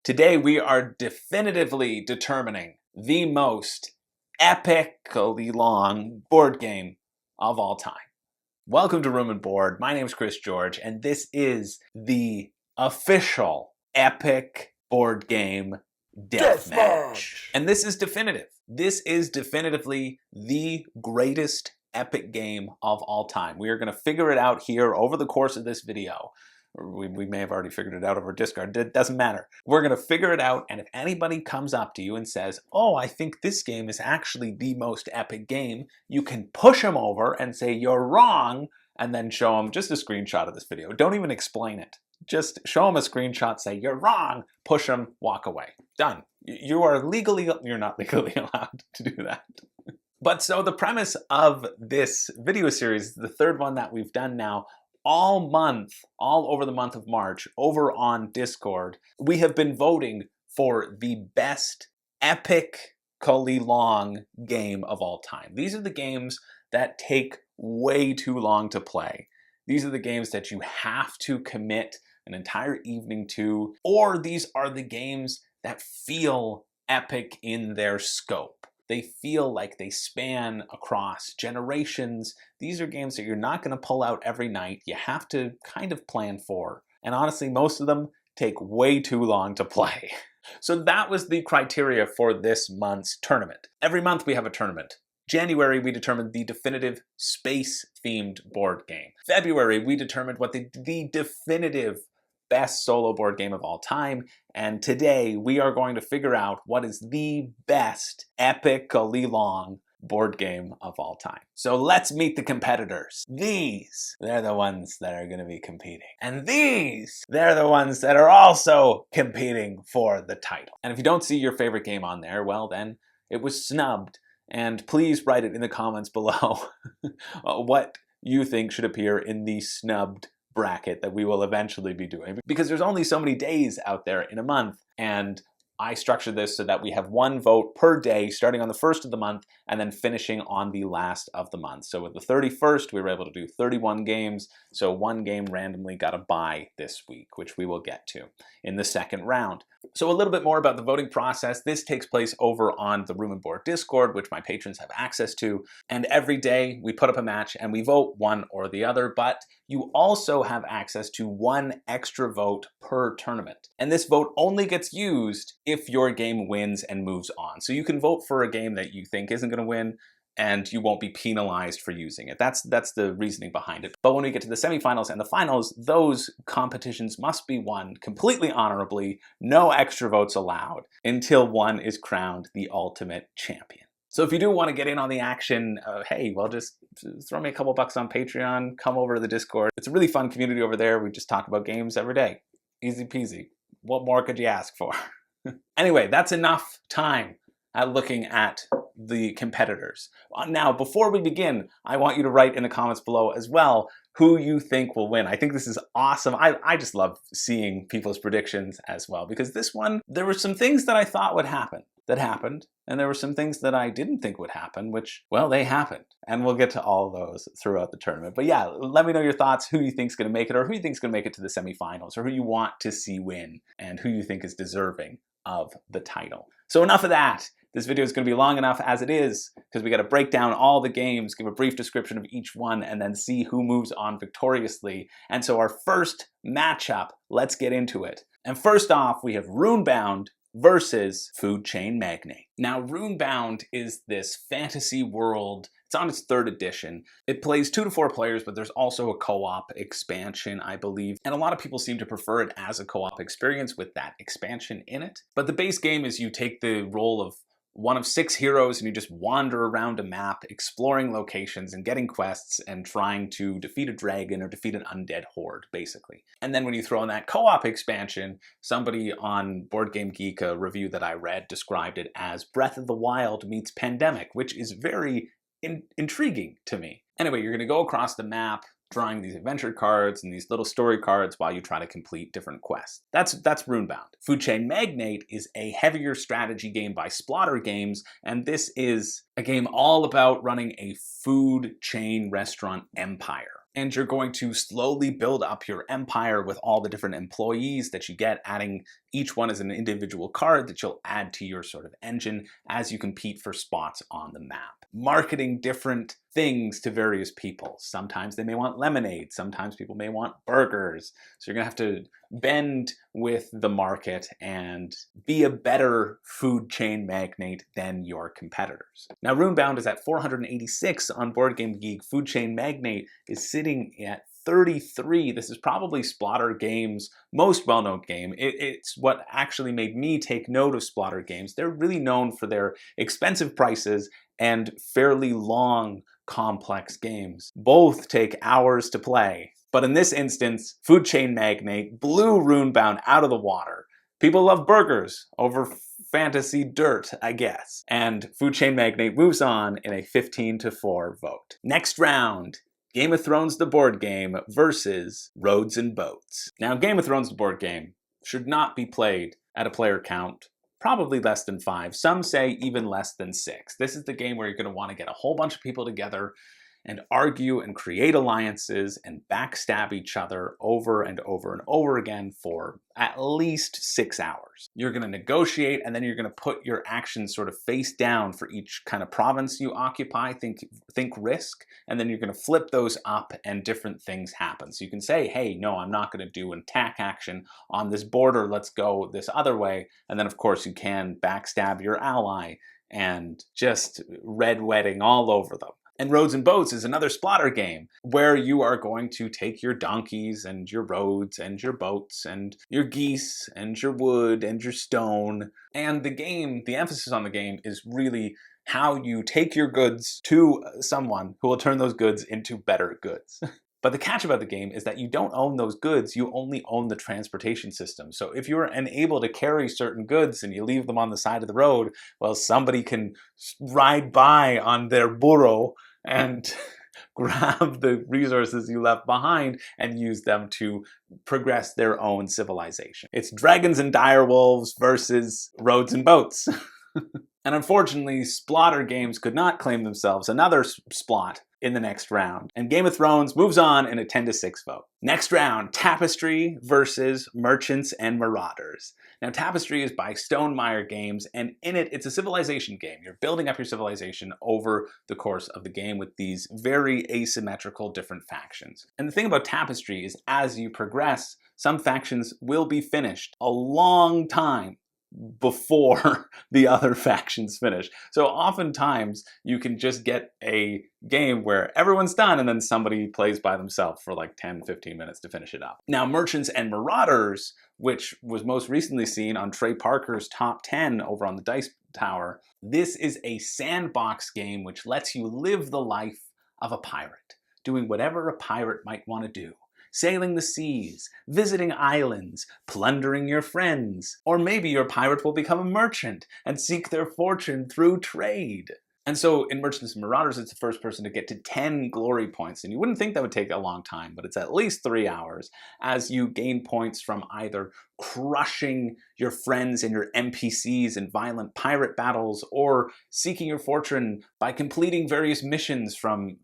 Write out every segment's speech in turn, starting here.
Today we are definitively determining the most epically long board game of all time. Welcome to Room and Board. My name is Chris George, and this is the official epic board game Deathmatch. And this is definitive. This is definitively the greatest epic game of all time. We are going to figure it out here over the course of this video. We may have already figured it out over Discord. It doesn't matter. We're going to figure it out, and if anybody comes up to you and says, oh, I think this game is actually the most epic game, you can push them over and say, you're wrong, and then show them just a screenshot of this video. Don't even explain it. Just show them a screenshot, say, you're wrong, push them, walk away. Done. You're not legally allowed to do that. But so the premise of this video series, the third one that we've done now, all over the month of March, over on Discord, we have been voting for the best epically long game of all time. These are the games that take way too long to play. These are the games that you have to commit an entire evening to, or these are the games that feel epic in their scope. They feel like they span across generations. These are games that you're not going to pull out every night. You have to kind of plan for. And honestly, most of them take way too long to play. So that was the criteria for this month's tournament. Every month we have a tournament. January, we determined the definitive space-themed board game. February, we determined what the definitive best solo board game of all time, and today we are going to figure out what is the best epically long board game of all time. So let's meet the competitors. These, they're the ones that are going to be competing. And these, they're the ones that are also competing for the title. And if you don't see your favorite game on there, well then, it was snubbed. And please write it in the comments below what you think should appear in the snubbed bracket that we will eventually be doing, because there's only so many days out there in a month, and I structured this so that we have one vote per day starting on the 1st of the month and then finishing on the last of the month. So with the 31st, we were able to do 31 games. So one game randomly got a bye this week, which we will get to in the second round. So a little bit more about the voting process. This takes place over on the Room and Board Discord, which my patrons have access to. And every day we put up a match and we vote one or the other, but you also have access to one extra vote per tournament. And this vote only gets used if your game wins and moves on. So you can vote for a game that you think isn't going to win, and you won't be penalized for using it. That's the reasoning behind it. But when we get to the semifinals and the finals, those competitions must be won completely honorably, no extra votes allowed, until one is crowned the ultimate champion. So if you do want to get in on the action, hey, well, just throw me a couple bucks on Patreon, come over to the Discord. It's a really fun community over there. We just talk about games every day. Easy peasy. What more could you ask for? Anyway, that's enough time at looking at the competitors. Now, before we begin, I want you to write in the comments below as well who you think will win. I think this is awesome. I just love seeing people's predictions as well, because this one, there were some things that I thought would happen that happened, and there were some things that I didn't think would happen, which, well, they happened. And we'll get to all of those throughout the tournament. But yeah, let me know your thoughts, who you think's going to make it, or who you think's going to make it to the semifinals, or who you want to see win, and who you think is deserving of the title. So enough of that. This video is going to be long enough as it is, because we got to break down all the games, give a brief description of each one, and then see who moves on victoriously. And so our first matchup, let's get into it. And first off, we have Runebound versus Food Chain Magnate. Now, Runebound is this fantasy world. It's on its 3rd edition. It plays 2 to 4 players, but there's also a co-op expansion, I believe. And a lot of people seem to prefer it as a co-op experience with that expansion in it. But the base game is you take the role of one of 6 heroes and you just wander around a map, exploring locations and getting quests and trying to defeat a dragon or defeat an undead horde, basically. And then when you throw in that co-op expansion, somebody on Board Game Geek, a review that I read, described it as Breath of the Wild meets Pandemic, which is very intriguing to me. Anyway, you're going to go across the map, drawing these adventure cards and these little story cards while you try to complete different quests. That's Runebound. Food Chain Magnate is a heavier strategy game by Splotter Games, and this is a game all about running a food chain restaurant empire. And you're going to slowly build up your empire with all the different employees that you get, adding each one as an individual card that you'll add to your sort of engine as you compete for spots on the map. Marketing different things to various people. Sometimes they may want lemonade, sometimes people may want burgers. So you're gonna have to bend with the market and be a better food chain magnate than your competitors. Now, Runebound is at 486 on Board Game Geek. Food chain magnate is sitting at 33. This is probably Splotter Games' most well-known game. It's what actually made me take note of Splotter Games. They're really known for their expensive prices and fairly long, complex games. Both take hours to play. But in this instance, Food Chain Magnate blew Runebound out of the water. People love burgers over fantasy dirt, I guess. And Food Chain Magnate moves on in a 15-4 vote. Next round, Game of Thrones the board game versus Roads and Boats. Now, Game of Thrones the board game should not be played at a player count probably less than 5. Some say even less than 6. This is the game where you're going to want to get a whole bunch of people together and argue and create alliances and backstab each other over and over and over again for at least 6 hours. You're going to negotiate, and then you're going to put your actions sort of face down for each kind of province you occupy. Think risk, and then you're going to flip those up and different things happen. So you can say, hey, no, I'm not going to do an attack action on this border. Let's go this other way. And then, of course, you can backstab your ally and just red wedding all over them. And Roads and Boats is another Splotter game where you are going to take your donkeys and your roads and your boats and your geese and your wood and your stone. And the game, the emphasis on the game is really how you take your goods to someone who will turn those goods into better goods. But the catch about the game is that you don't own those goods, you only own the transportation system. So if you're unable to carry certain goods and you leave them on the side of the road, well, somebody can ride by on their burro and grab the resources you left behind and use them to progress their own civilization. It's dragons and direwolves versus Roads and Boats. And unfortunately, Splotter Games could not claim themselves another Splot in the next round. And Game of Thrones moves on in a 10-6 vote. Next round, Tapestry versus Merchants and Marauders. Now, Tapestry is by Meier Games, and in it, it's a civilization game. You're building up your civilization over the course of the game with these very asymmetrical different factions. And the thing about Tapestry is as you progress, some factions will be finished a long time before the other factions finish. So oftentimes you can just get a game where everyone's done and then somebody plays by themselves for like 10-15 minutes to finish it up. Now, Merchants and Marauders, which was most recently seen on Trey Parker's top 10 over on the Dice Tower, this is a sandbox game which lets you live the life of a pirate, doing whatever a pirate might want to do. Sailing the seas, visiting islands, plundering your friends. Or maybe your pirate will become a merchant and seek their fortune through trade. And so in Merchants and Marauders, it's the first person to get to 10 glory points. And you wouldn't think that would take a long time, but it's at least 3 hours as you gain points from either crushing your friends and your NPCs in violent pirate battles, or seeking your fortune by completing various missions from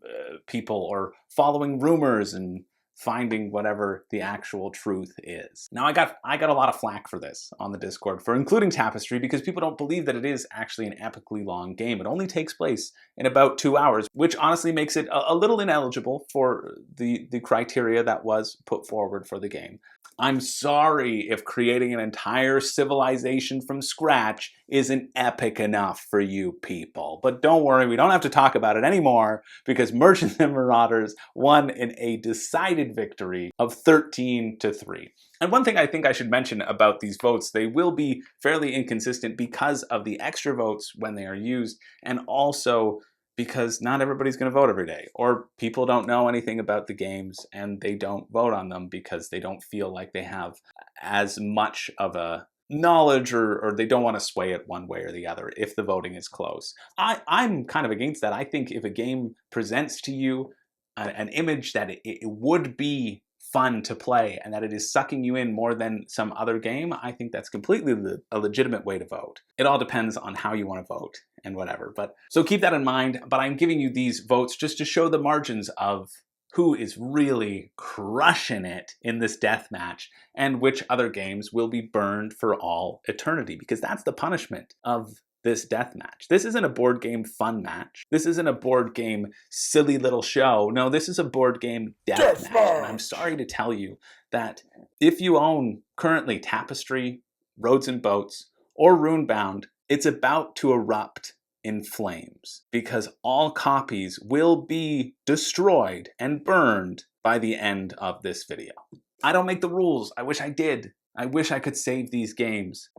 people, or following rumors and finding whatever the actual truth is. Now, I got a lot of flack for this on the Discord for including Tapestry because people don't believe that it is actually an epically long game. It only takes place in about 2 hours, which honestly makes it a little ineligible for the criteria that was put forward for the game. I'm sorry if creating an entire civilization from scratch isn't epic enough for you people. But don't worry, we don't have to talk about it anymore because Merchants and Marauders won in a decided victory of 13-3. And one thing I think I should mention about these votes, they will be fairly inconsistent because of the extra votes when they are used, and also because not everybody's going to vote every day, or people don't know anything about the games and they don't vote on them because they don't feel like they have as much of a knowledge, or they don't want to sway it one way or the other if the voting is close. I'm kind of against that. I think if a game presents to you an image that it would be fun to play and that it is sucking you in more than some other game, I think that's completely a legitimate way to vote. It all depends on how you want to vote and whatever. So keep that in mind, but I'm giving you these votes just to show the margins of who is really crushing it in this deathmatch and which other games will be burned for all eternity, because that's the punishment of this deathmatch. This isn't a board game fun match. This isn't a board game silly little show. No, this is a board game deathmatch. And I'm sorry to tell you that if you own currently Tapestry, Roads and Boats, or Runebound, it's about to erupt in flames, because all copies will be destroyed and burned by the end of this video. I don't make the rules. I wish I did. I wish I could save these games,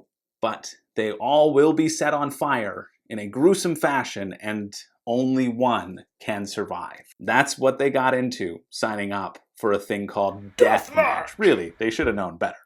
but they all will be set on fire in a gruesome fashion, and only one can survive. That's what they got into signing up for a thing called Deathmatch. Really, they should have known better.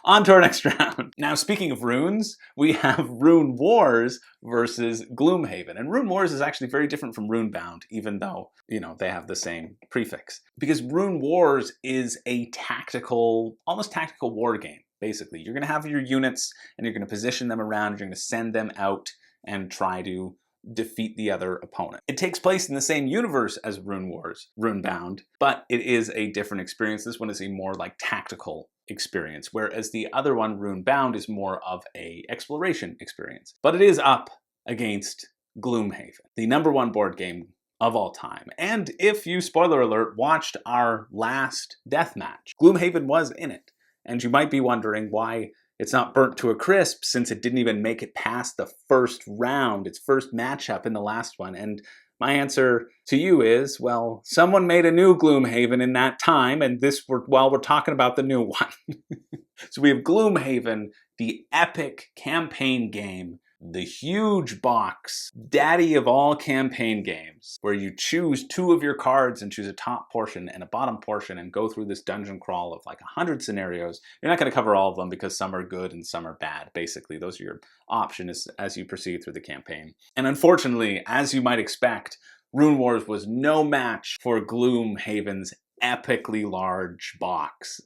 On to our next round. Now, speaking of runes, we have Runewars versus Gloomhaven. And Runewars is actually very different from Runebound, even though, you know, they have the same prefix. Because Runewars is a tactical, almost tactical war game, basically. You're going to have your units, and you're going to position them around, you're going to send them out and try to defeat the other opponent. It takes place in the same universe as Runewars, Runebound, but it is a different experience. This one is a more like tactical experience, whereas the other one, Runebound, is more of a exploration experience. But it is up against Gloomhaven, the #1 board game of all time. And if you, spoiler alert, watched our last deathmatch, Gloomhaven was in it. And you might be wondering why it's not burnt to a crisp, since it didn't even make it past the first round, its first matchup in the last one. And my answer to you is, well, someone made a new Gloomhaven in that time, and we're talking about the new one. So we have Gloomhaven, the epic campaign game, the huge box, daddy of all campaign games, where you choose 2 of your cards and choose a top portion and a bottom portion and go through this dungeon crawl of like 100 scenarios. You're not going to cover all of them because some are good and some are bad. Basically, those are your options as you proceed through the campaign. And unfortunately, as you might expect, Runewars was no match for Gloomhaven's epically large box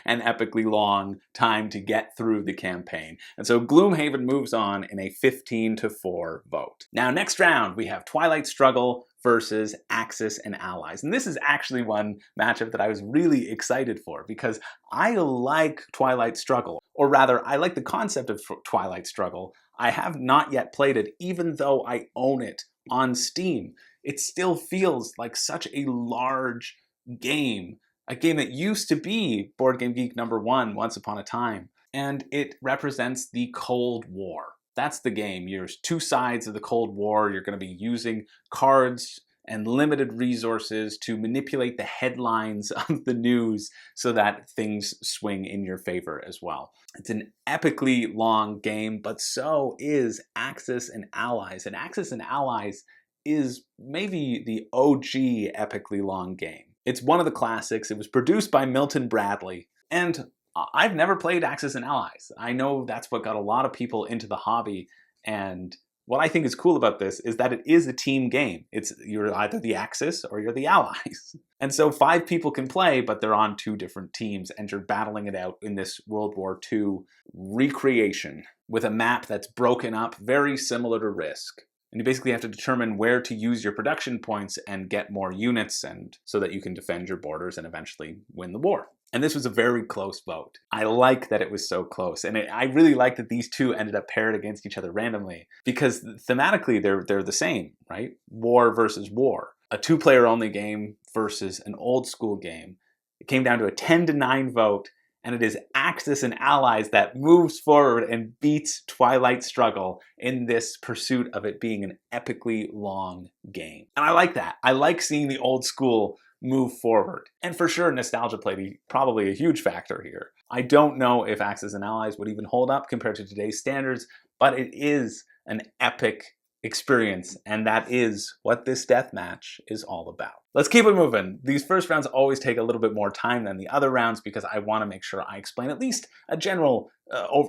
and epically long time to get through the campaign. And so Gloomhaven moves on in a 15-4 vote. Now, next round, we have Twilight Struggle versus Axis and Allies. And this is actually one matchup that I was really excited for, because I like Twilight Struggle, or rather, I like the concept of Twilight Struggle. I have not yet played it, even though I own it on Steam. It still feels like such a large game, a game that used to be Board Game Geek #1 once upon a time, and it represents the Cold War. That's the game. There's 2 sides of the Cold War. You're going to be using cards and limited resources to manipulate the headlines of the news so that things swing in your favor as well. It's an epically long game, but so is Axis and Allies. And Axis and Allies is maybe the OG epically long game. It's one of the classics. It was produced by Milton Bradley, and I've never played Axis and Allies. I know that's what got a lot of people into the hobby, and what I think is cool about this is that it is a team game. You're either the Axis or you're the Allies. And so 5 people can play, but they're on 2 different teams, and you're battling it out in this World War II recreation with a map that's broken up, very similar to Risk. And you basically have to determine where to use your production points and get more units, and so that you can defend your borders and eventually win the war. And this was a very close vote. I like that it was so close. And I really like that these 2 ended up paired against each other randomly, because thematically they're the same, right? War versus war. A 2-player only game versus an old school game. It came down to a 10-9 vote, and it is Axis and Allies that moves forward and beats Twilight Struggle in this pursuit of it being an epically long game. And I like that. I like seeing the old school move forward. And for sure, nostalgia played probably a huge factor here. I don't know if Axis and Allies would even hold up compared to today's standards, but it is an epic experience, and that is what this deathmatch is all about. Let's keep it moving. These first rounds always take a little bit more time than the other rounds, because I want to make sure I explain at least a general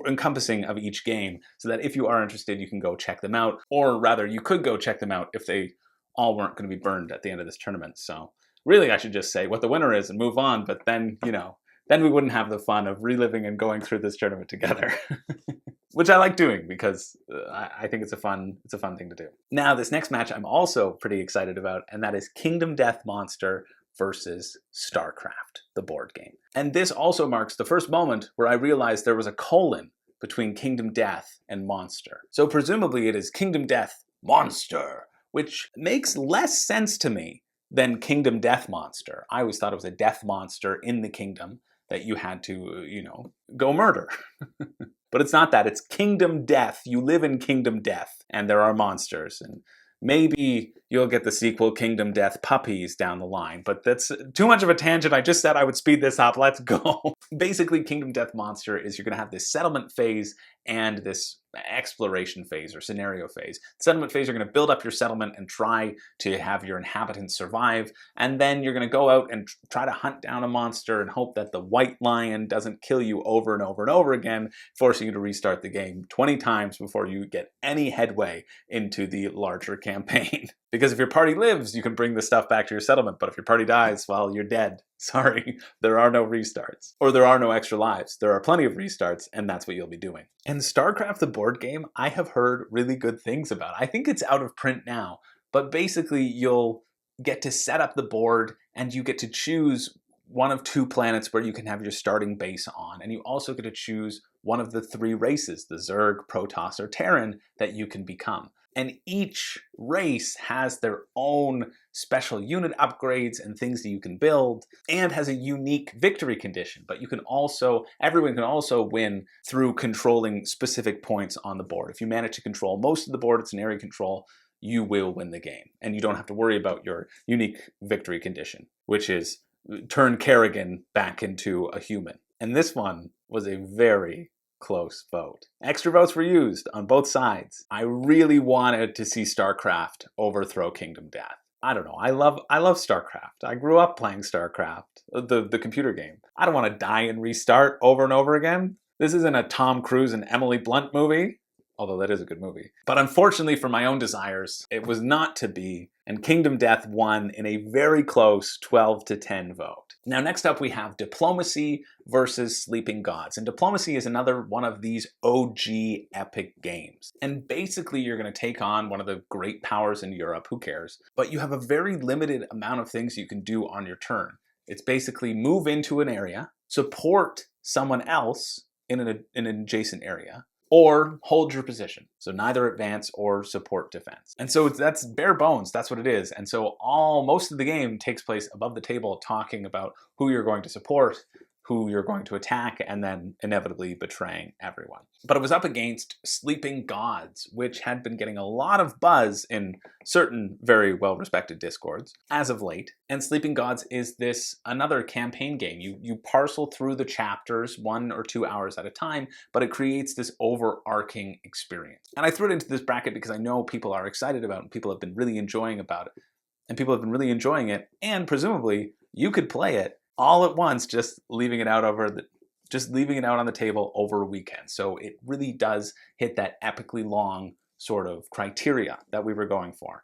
encompassing of each game, so that if you are interested, you can go check them out, or rather, you could go check them out if they all weren't going to be burned at the end of this tournament. So really, I should just say what the winner is and move on, but then, then we wouldn't have the fun of reliving and going through this tournament together. Which I like doing, because I think it's a fun thing to do. Now, this next match I'm also pretty excited about, and that is Kingdom Death Monster versus Starcraft, the board game. And this also marks the first moment where I realized there was a colon between Kingdom Death and Monster. So presumably it is Kingdom Death Monster, which makes less sense to me than Kingdom Death Monster. I always thought it was a death monster in the kingdom that you had to, go murder. But it's not that. It's Kingdom Death. You live in Kingdom Death, and there are monsters. And maybe you'll get the sequel Kingdom Death Puppies down the line, but that's too much of a tangent. I just said I would speed this up. Let's go. Basically, Kingdom Death Monster is you're going to have this settlement phase and this exploration phase or scenario phase. Settlement phase, you're going to build up your settlement and try to have your inhabitants survive, and then you're going to go out and try to hunt down a monster and hope that the white lion doesn't kill you over and over and over again, forcing you to restart the game 20 times before you get any headway into the larger campaign. Because if your party lives, you can bring the stuff back to your settlement, but if your party dies, well, you're dead. Sorry, there are no restarts. Or there are no extra lives. There are plenty of restarts, and that's what you'll be doing. And StarCraft, the board game, I have heard really good things about. I think it's out of print now, but basically you'll get to set up the board and you get to choose one of 2 planets where you can have your starting base on, and you also get to choose one of the 3 races, the Zerg, Protoss, or Terran, that you can become. And each race has their own special unit upgrades and things that you can build, and has a unique victory condition. But everyone can also win through controlling specific points on the board. If you manage to control most of the board, it's an area control, you will win the game. And you don't have to worry about your unique victory condition, which is turn Kerrigan back into a human. And this one was a very close vote. Extra votes were used on both sides. I really wanted to see StarCraft overthrow Kingdom Death. I don't know. I love StarCraft. I grew up playing StarCraft, the computer game. I don't want to die and restart over and over again. This isn't a Tom Cruise and Emily Blunt movie, although that is a good movie. But unfortunately for my own desires, it was not to be, and Kingdom Death won in a very close 12-10 vote. Now, next up we have Diplomacy versus Sleeping Gods. And Diplomacy is another one of these OG epic games. And basically you're going to take on one of the great powers in Europe, who cares? But you have a very limited amount of things you can do on your turn. It's basically move into an area, support someone else in an adjacent area, or hold your position. So neither advance or support defense. And so that's bare bones, that's what it is. And so most of the game takes place above the table talking about who you're going to support, who you're going to attack, and then inevitably betraying everyone. But it was up against Sleeping Gods, which had been getting a lot of buzz in certain very well-respected discords as of late. And Sleeping Gods is another campaign game. You parcel through the chapters 1 or 2 hours at a time, but it creates this overarching experience. And I threw it into this bracket because I know people are excited about it, and people have been really enjoying it, and presumably you could play it all at once, just leaving it out on the table over a weekend. So it really does hit that epically long sort of criteria that we were going for.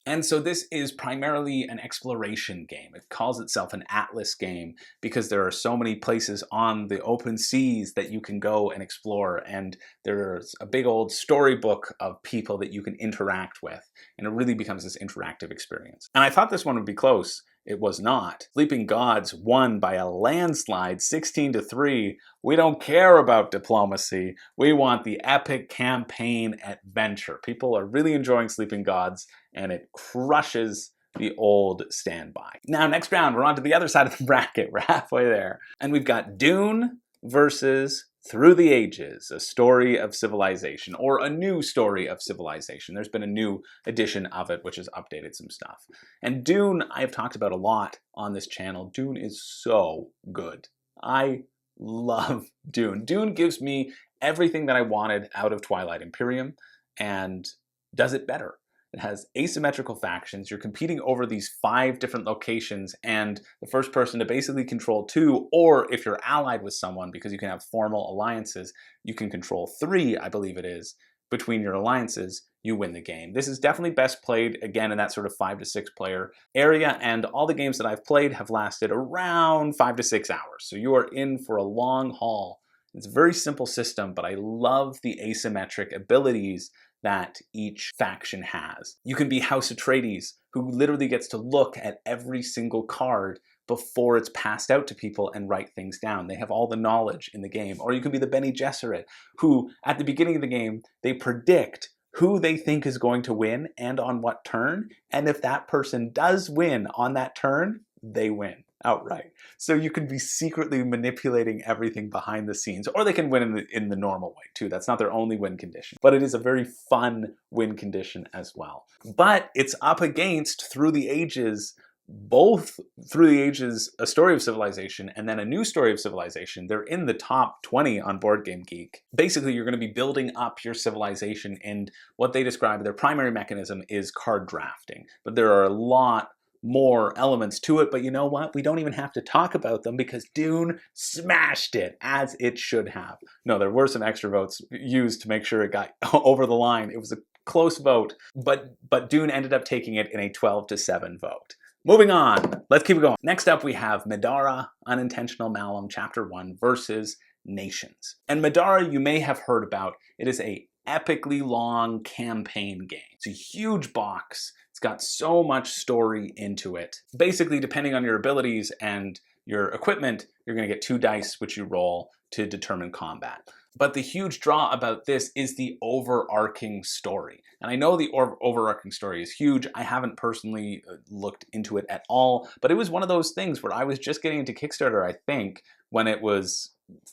And so this is primarily an exploration game. It calls itself an Atlas game because there are so many places on the open seas that you can go and explore, and there's a big old storybook of people that you can interact with, and it really becomes this interactive experience. And I thought this one would be close. It was not. Sleeping Gods won by a landslide, 16-3. We don't care about diplomacy. We want the epic campaign adventure. People are really enjoying Sleeping Gods, and it crushes the old standby. Now, next round, we're on to the other side of the bracket. We're halfway there. And we've got Dune versus Through the Ages, a story of civilization, or a new story of civilization. There's been a new edition of it, which has updated some stuff. And Dune, I've talked about a lot on this channel. Dune is so good. I love Dune. Dune gives me everything that I wanted out of Twilight Imperium, and does it better. It has asymmetrical factions. You're competing over these 5 different locations, and the first person to basically control 2, or if you're allied with someone, because you can have formal alliances, you can control 3, I believe it is, between your alliances, you win the game. This is definitely best played, again, in that sort of 5 to 6 player area, and all the games that I've played have lasted around 5 to 6 hours. So you are in for a long haul. It's a very simple system, but I love the asymmetric abilities that each faction has. You can be House Atreides, who literally gets to look at every single card before it's passed out to people and write things down. They have all the knowledge in the game. Or you can be the Bene Gesserit, who at the beginning of the game, they predict who they think is going to win and on what turn. And if that person does win on that turn, they win outright. So you can be secretly manipulating everything behind the scenes, or they can win in the normal way too. That's not their only win condition, but it is a very fun win condition as well. But it's up against, through the ages, both Through the Ages, A Story of Civilization, and then A New Story of Civilization. They're in the top 20 on Board Game Geek. Basically, you're going to be building up your civilization, and what they describe, their primary mechanism is card drafting. But there are a lot more elements to it, but you know what? We don't even have to talk about them because Dune smashed it, as it should have. No, there were some extra votes used to make sure it got over the line. It was a close vote, but Dune ended up taking it in a 12-7 vote. Moving on, let's keep it going. Next up, we have Middara, Unintentional Malum, Chapter 1 versus Nations. And Middara, you may have heard about. It is a epically long campaign game. It's a huge box. It's got so much story into it. Basically, depending on your abilities and your equipment, you're going to get 2 dice, which you roll to determine combat. But the huge draw about this is the overarching story. And I know the overarching story is huge. I haven't personally looked into it at all, but it was one of those things where I was just getting into Kickstarter, I think, when it was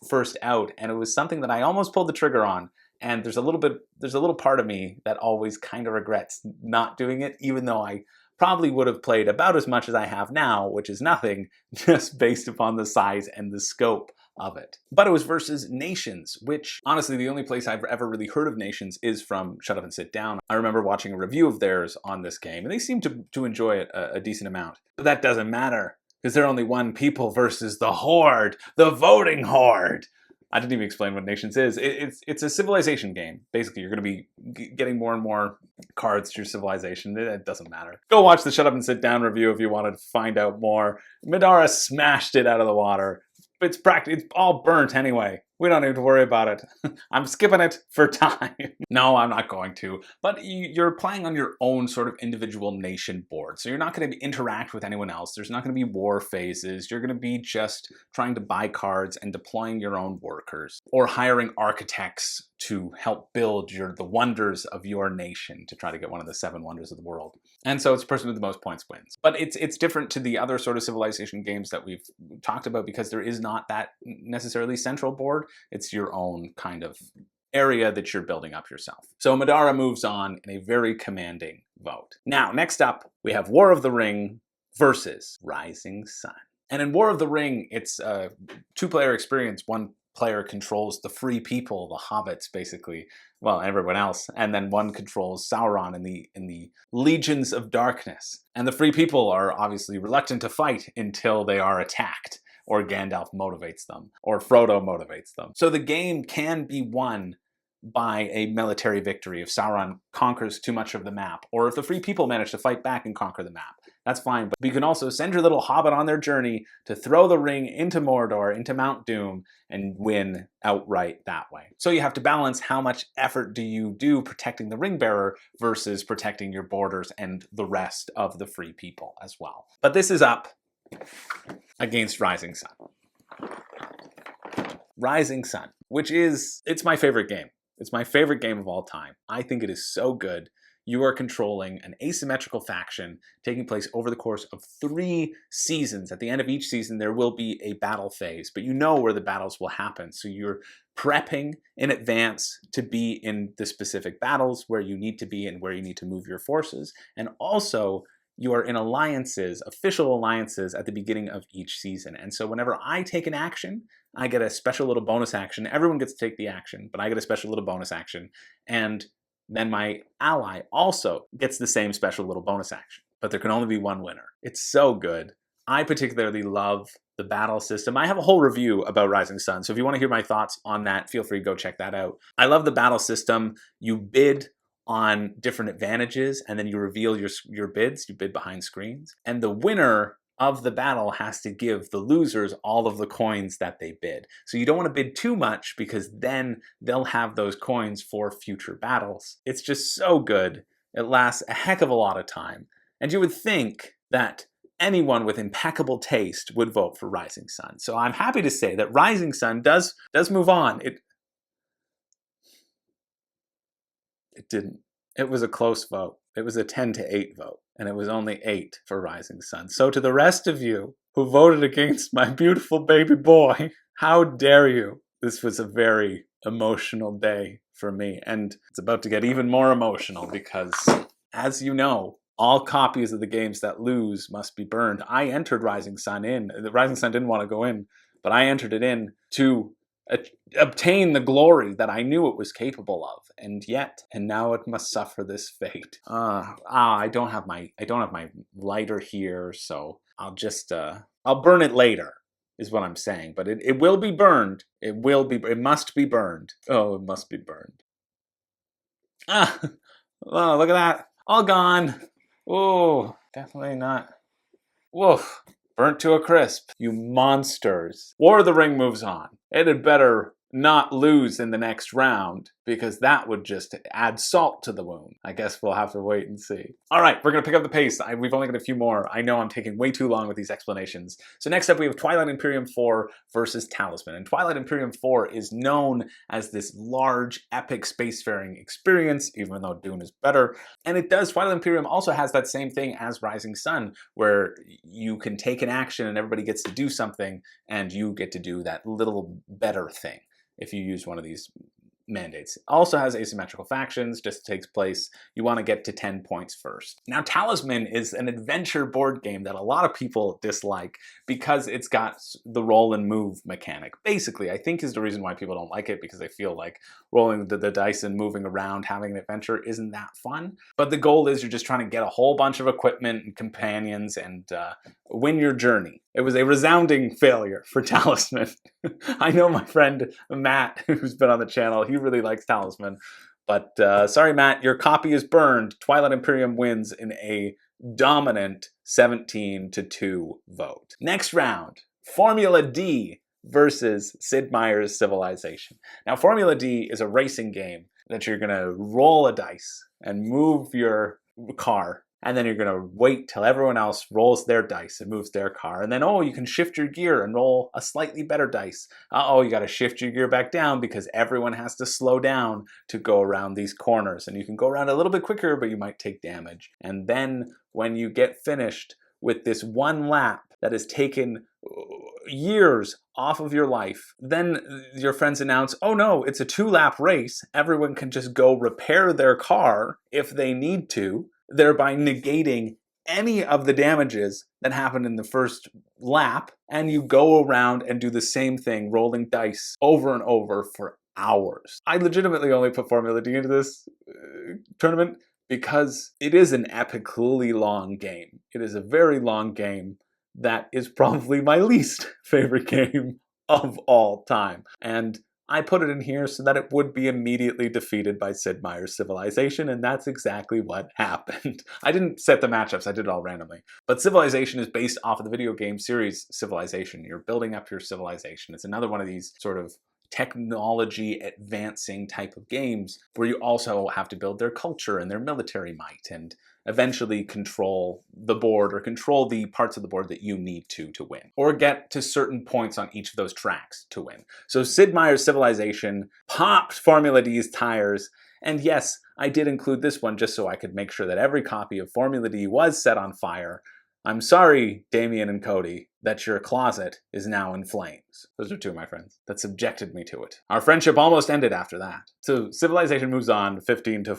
first out, and it was something that I almost pulled the trigger on. And there's a little part of me that always kind of regrets not doing it, even though I probably would have played about as much as I have now, which is nothing, just based upon the size and the scope of it. But it was versus Nations, which honestly, the only place I've ever really heard of Nations is from Shut Up and Sit Down. I remember watching a review of theirs on this game, and they seemed to enjoy it a decent amount. But that doesn't matter, because they're only one people versus the Horde, the voting Horde. I didn't even explain what Nations is. It's a civilization game. Basically, you're going to be getting more and more cards to your civilization. It doesn't matter. Go watch the Shut Up and Sit Down review if you wanted to find out more. Middara smashed it out of the water. It's all burnt anyway. We don't need to worry about it. I'm skipping it for time. No, I'm not going to. But you're playing on your own sort of individual nation board. So you're not going to interact with anyone else. There's not going to be war phases. You're going to be just trying to buy cards and deploying your own workers, or hiring architects to help build the wonders of your nation, to try to get one of the 7 wonders of the world. And so it's the person with the most points wins. But it's different to the other sort of civilization games that we've talked about, because there is not that necessarily central board. It's your own kind of area that you're building up yourself. So Middara moves on in a very commanding vote. Now, next up, we have War of the Ring versus Rising Sun. And in War of the Ring, it's a 2-player experience. One player controls the free people, the hobbits, basically, well, everyone else, and then one controls Sauron in the Legions of Darkness. And the free people are obviously reluctant to fight until they are attacked, or Gandalf motivates them, or Frodo motivates them. So the game can be won by a military victory if Sauron conquers too much of the map, or if the free people manage to fight back and conquer the map. That's fine, but you can also send your little hobbit on their journey to throw the ring into Mordor, into Mount Doom, and win outright that way. So you have to balance how much effort do you do protecting the ring bearer versus protecting your borders and the rest of the free people as well. But this is up against Rising Sun. Rising Sun, it's my favorite game. It's my favorite game of all time. I think it is so good. You are controlling an asymmetrical faction taking place over the course of 3 seasons. At the end of each season, there will be a battle phase, but you know where the battles will happen. So you're prepping in advance to be in the specific battles where you need to be and where you need to move your forces. And also, you are in alliances, official alliances, at the beginning of each season. And so whenever I take an action, I get a special little bonus action. Everyone gets to take the action, but I get a special little bonus action. And then my ally also gets the same special little bonus action. But there can only be one winner. It's so good. I particularly love the battle system. I have a whole review about Rising Sun, so if you want to hear my thoughts on that, feel free to go check that out. I love the battle system. You bid on different advantages, and then you reveal your bids. You bid behind screens. And the winner of the battle has to give the losers all of the coins that they bid. So you don't want to bid too much because then they'll have those coins for future battles. It's just so good. It lasts a heck of a lot of time. And you would think that anyone with impeccable taste would vote for Rising Sun. So I'm happy to say that Rising Sun does move on. It didn't. It was a close vote. It was a 10-8 vote, and it was only 8 for Rising Sun. So to the rest of you who voted against my beautiful baby boy, how dare you? This was a very emotional day for me, and it's about to get even more emotional because, as you know, all copies of the games that lose must be burned. I entered Rising Sun in. The Rising Sun didn't want to go in, but I entered it in to obtain the glory that I knew it was capable of, and now it must suffer this fate. I don't have my lighter here, so I'll burn it later, is what I'm saying. But it will be burned. It must be burned. Oh, it must be burned. Oh, look at that, all gone. Oh, definitely not. Woof. Burnt to a crisp. You monsters. War of the Ring moves on. It had better not lose in the next round, because that would just add salt to the wound. I guess we'll have to wait and see. All right, we're going to pick up the pace. We've only got a few more. I know I'm taking way too long with these explanations. So next up, we have Twilight Imperium 4 versus Talisman. And Twilight Imperium 4 is known as this large, epic spacefaring experience, even though Dune is better. And Twilight Imperium also has that same thing as Rising Sun, where you can take an action and everybody gets to do something, and you get to do that little better thing if you use one of these mandates. Also has asymmetrical factions, just takes place, you want to get to 10 points first. Now, Talisman is an adventure board game that a lot of people dislike because it's got the roll and move mechanic. Basically, I think is the reason why people don't like it, because they feel like rolling the dice and moving around, having an adventure isn't that fun. But the goal is you're just trying to get a whole bunch of equipment and companions and win your journey. It was a resounding failure for Talisman. I know my friend Matt, who's been on the channel, he really likes Talisman. But sorry, Matt, your copy is burned. Twilight Imperium wins in a dominant 17-2 vote. Next round, Formula D versus Sid Meier's Civilization. Now, Formula D is a racing game that you're going to roll a dice and move your car, and then you're going to wait till everyone else rolls their dice and moves their car, and then, oh, you can shift your gear and roll a slightly better dice. Uh-oh, you got to shift your gear back down because everyone has to slow down to go around these corners, and you can go around a little bit quicker, but you might take damage. And then when you get finished with this one lap that has taken years off of your life, then your friends announce, oh no, it's a 2-lap race. Everyone can just go repair their car if they need to, thereby negating any of the damages that happened in the first lap, and you go around and do the same thing, rolling dice over and over for hours. I legitimately only put Formula D into this tournament because it is an epically long game. It is a very long game that is probably my least favorite game of all time. And I put it in here so that it would be immediately defeated by Sid Meier's Civilization, and that's exactly what happened. I didn't set the matchups, I did it all randomly. But Civilization is based off of the video game series Civilization. You're building up your civilization. It's another one of these sort of technology advancing type of games where you also have to build their culture and their military might and eventually control the board or control the parts of the board that you need to win, or get to certain points on each of those tracks to win. So Sid Meier's Civilization popped Formula D's tires, and yes, I did include this one just so I could make sure that every copy of Formula D was set on fire. I'm sorry, Damien and Cody, that your closet is now in flames. Those are two of my friends that subjected me to it. Our friendship almost ended after that. So Civilization moves on 15-4.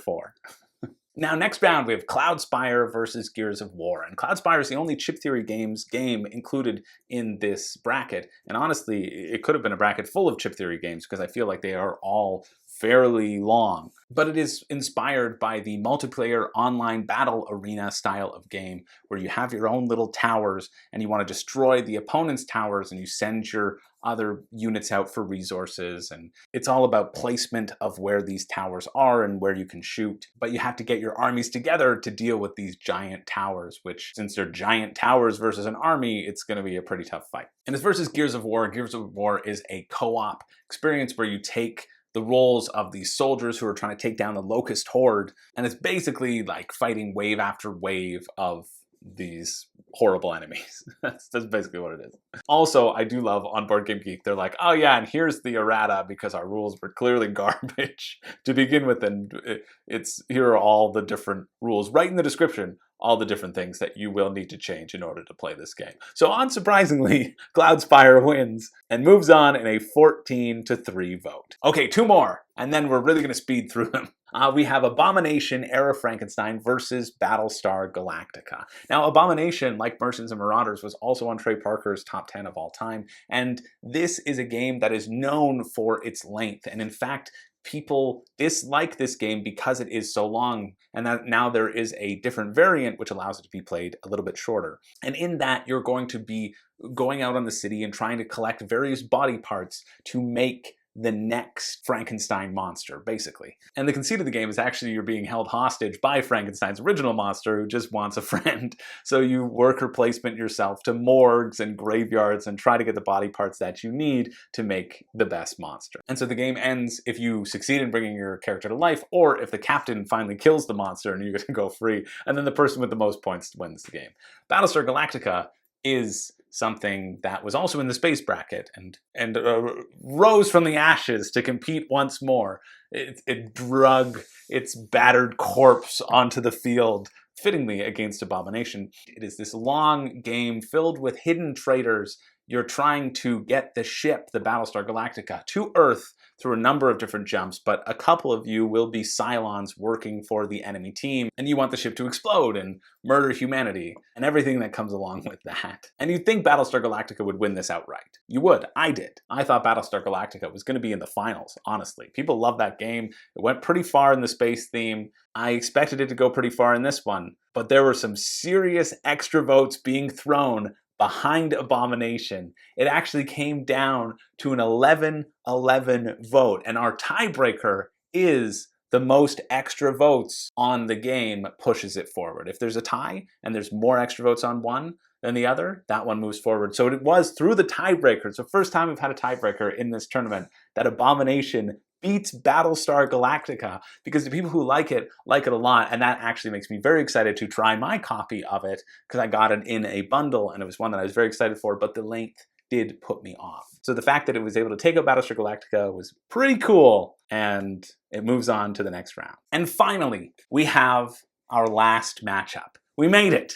Now, next round, we have Cloudspire versus Gears of War. And Cloudspire is the only chip theory game included in this bracket. And honestly, it could have been a bracket full of chip theory games because I feel like they are all fairly long. But it is inspired by the multiplayer online battle arena style of game where you have your own little towers and you want to destroy the opponent's towers and you send your other units out for resources, and it's all about placement of where these towers are and where you can shoot. But you have to get your armies together to deal with these giant towers, which, since they're giant towers versus an army, it's going to be a pretty tough fight. And it's versus Gears of War. Gears of War is a co-op experience where you take the roles of these soldiers who are trying to take down the Locust Horde, and it's basically like fighting wave after wave of these horrible enemies. That's basically what it is. Also, I do love on Board Game Geek, they're like, oh yeah, and here's the errata because our rules were clearly garbage to begin with, and here are all the different rules right in the description, all the different things that you will need to change in order to play this game. So unsurprisingly, Cloudspire wins and moves on in a 14-3 vote. Okay, 2 more, and then we're really going to speed through them. We have Abomination Era Frankenstein versus Battlestar Galactica. Now, Abomination, like Merchants and Marauders, was also on Trey Parker's top 10 of all time, and this is a game that is known for its length, and in fact, people dislike this game because it is so long, and that now there is a different variant which allows it to be played a little bit shorter. And in that, you're going to be going out on the city and trying to collect various body parts to make the next Frankenstein monster, basically. And the conceit of the game is actually you're being held hostage by Frankenstein's original monster who just wants a friend. So you worker placement yourself to morgues and graveyards and try to get the body parts that you need to make the best monster. And so the game ends if you succeed in bringing your character to life, or if the captain finally kills the monster and you get to go free, and then the person with the most points wins the game. Battlestar Galactica is something that was also in the space bracket and rose from the ashes to compete once more. It drug its battered corpse onto the field, fittingly against Abomination. It is this long game filled with hidden traitors. You're trying to get the ship, the Battlestar Galactica, to Earth through a number of different jumps, but a couple of you will be Cylons working for the enemy team, and you want the ship to explode and murder humanity, and everything that comes along with that. And you'd think Battlestar Galactica would win this outright. You would. I did. I thought Battlestar Galactica was going to be in the finals, honestly. People love that game. It went pretty far in the space theme. I expected it to go pretty far in this one, but there were some serious extra votes being thrown behind Abomination. It actually came down to an 11-11 vote, and our tiebreaker is the most extra votes on the game pushes it forward. If there's a tie and there's more extra votes on one than the other, that one moves forward. So it was through the tiebreaker. It's the first time we've had a tiebreaker in this tournament that Abomination beats Battlestar Galactica, because the people who like it a lot, and that actually makes me very excited to try my copy of it, because I got it in a bundle, and it was one that I was very excited for, but the length did put me off. So the fact that it was able to take out Battlestar Galactica was pretty cool, and it moves on to the next round. And finally, we have our last matchup. We made it.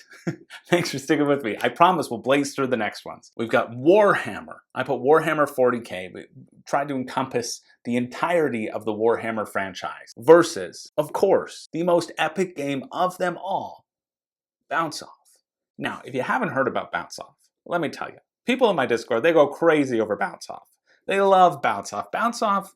Thanks for sticking with me. I promise we'll blaze through the next ones. We've got Warhammer. I put Warhammer 40K, but tried to encompass the entirety of the Warhammer franchise versus, of course, the most epic game of them all, Bounce Off. Now, if you haven't heard about Bounce Off, let me tell you. People in my Discord, they go crazy over Bounce Off. They love Bounce Off. Bounce Off,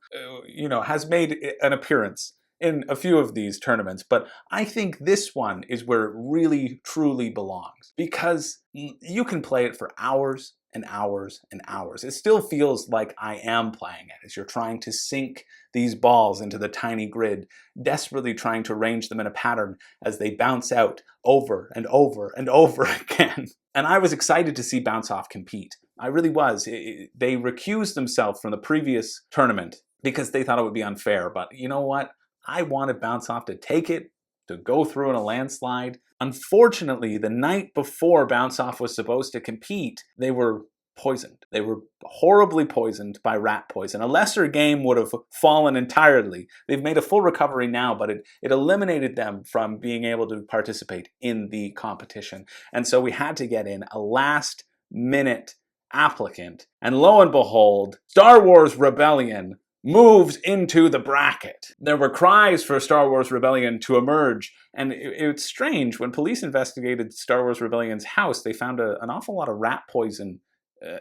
has made an appearance in a few of these tournaments, but I think this one is where it really, truly belongs, because you can play it for hours and hours and hours. It still feels like I am playing it as you're trying to sink these balls into the tiny grid, desperately trying to arrange them in a pattern as they bounce out over and over and over again. And I was excited to see Bounce Off compete. I really was. They recused themselves from the previous tournament because they thought it would be unfair, but you know what? I wanted Bounce Off to take it, to go through in a landslide. Unfortunately, the night before Bounce Off was supposed to compete, they were poisoned. They were horribly poisoned by rat poison. A lesser game would have fallen entirely. They've made a full recovery now, but it eliminated them from being able to participate in the competition. And so we had to get in a last-minute applicant. And lo and behold, Star Wars Rebellion moves into the bracket. There were cries for Star Wars Rebellion to emerge, and it's strange. When police investigated Star Wars Rebellion's house, they found an awful lot of rat poison